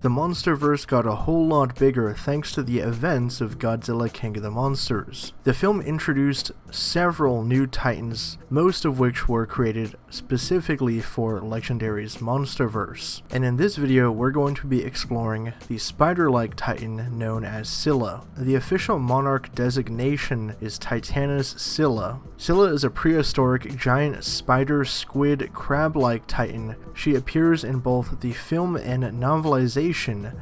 The monsterverse got a whole lot bigger thanks to the events of Godzilla King of the Monsters. The film introduced several new titans, most of which were created specifically for Legendary's monsterverse. And in this video, we're going to be exploring the spider-like titan known as Scylla. The official monarch designation is Titanus Scylla. Scylla is a prehistoric giant spider-squid crab-like titan. She appears in both the film and novelization,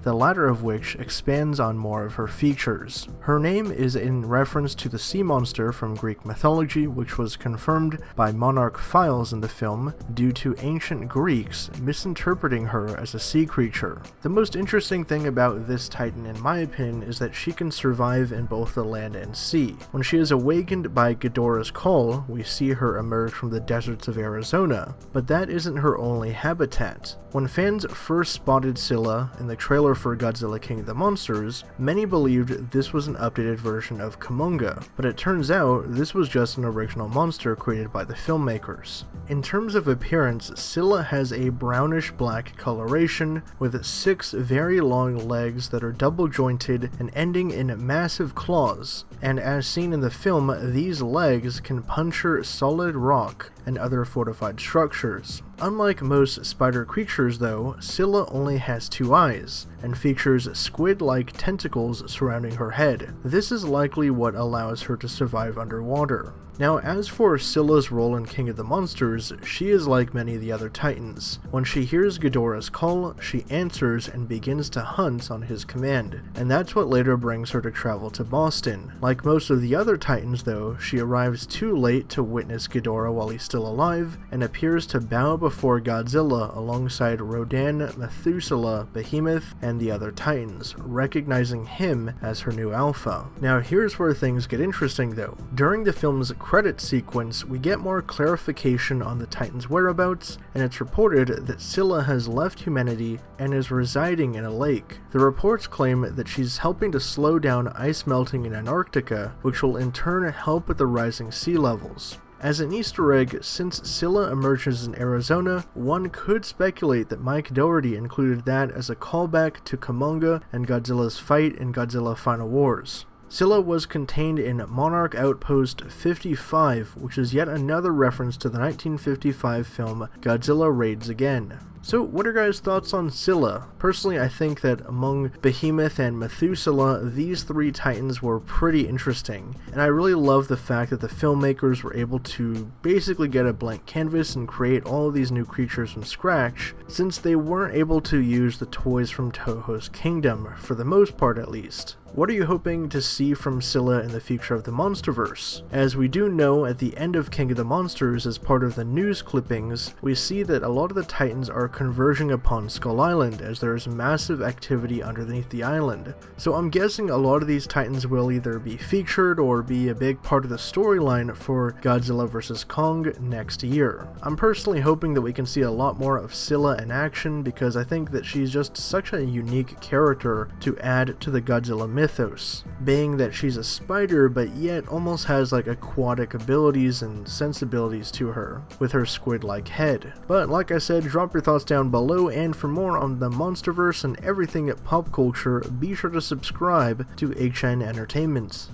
the latter of which expands on more of her features. Her name is in reference to the sea monster from Greek mythology, which was confirmed by Monarch files in the film due to ancient Greeks misinterpreting her as a sea creature. The most interesting thing about this titan, in my opinion, is that she can survive in both the land and sea. When she is awakened by Ghidorah's call, we see her emerge from the deserts of Arizona, but that isn't her only habitat. When fans first spotted Scylla in the trailer for Godzilla King of the Monsters, many believed this was an updated version of Kumonga, but it turns out this was just an original monster created by the filmmakers. In terms of appearance, Scylla has a brownish-black coloration with 6 very long legs that are double-jointed and ending in massive claws, and as seen in the film, these legs can puncture solid rock and other fortified structures. Unlike most spider creatures though, Scylla only has 2 eyes, and features squid-like tentacles surrounding her head. This is likely what allows her to survive underwater. Now, as for Scylla's role in King of the Monsters, she is like many of the other titans. When she hears Ghidorah's call, she answers and begins to hunt on his command, and that's what later brings her to travel to Boston. Like most of the other titans though, she arrives too late to witness Ghidorah while he's still alive, and appears to bow before Godzilla alongside Rodan, Methuselah, Behemoth, and the other titans, recognizing him as her new alpha. Now here's where things get interesting though. During the film's credit sequence, we get more clarification on the Titan's whereabouts, and it's reported that Scylla has left humanity and is residing in a lake. The reports claim that she's helping to slow down ice melting in Antarctica, which will in turn help with the rising sea levels. As an Easter egg, since Scylla emerges in Arizona, one could speculate that Mike Dougherty included that as a callback to Kumonga and Godzilla's fight in Godzilla Final Wars. Scylla was contained in Monarch Outpost 55, which is yet another reference to the 1955 film Godzilla Raids Again. So what are guys' thoughts on Scylla? Personally, I think that among Behemoth and Methuselah, these 3 titans were pretty interesting, and I really love the fact that the filmmakers were able to basically get a blank canvas and create all of these new creatures from scratch, since they weren't able to use the toys from Toho's Kingdom, for the most part at least. What are you hoping to see from Scylla in the future of the Monsterverse? As we do know, at the end of King of the Monsters, as part of the news clippings, we see that a lot of the titans are converging upon Skull Island, as there is massive activity underneath the island. So I'm guessing a lot of these titans will either be featured or be a big part of the storyline for Godzilla vs. Kong next year. I'm personally hoping that we can see a lot more of Scylla in action, because I think that she's just such a unique character to add to the Godzilla mythos, being that she's a spider but yet almost has like aquatic abilities and sensibilities to her, with her squid-like head. But like I said, drop your thoughts down below, and for more on the Monsterverse and everything at pop culture, be sure to subscribe to HN Entertainment.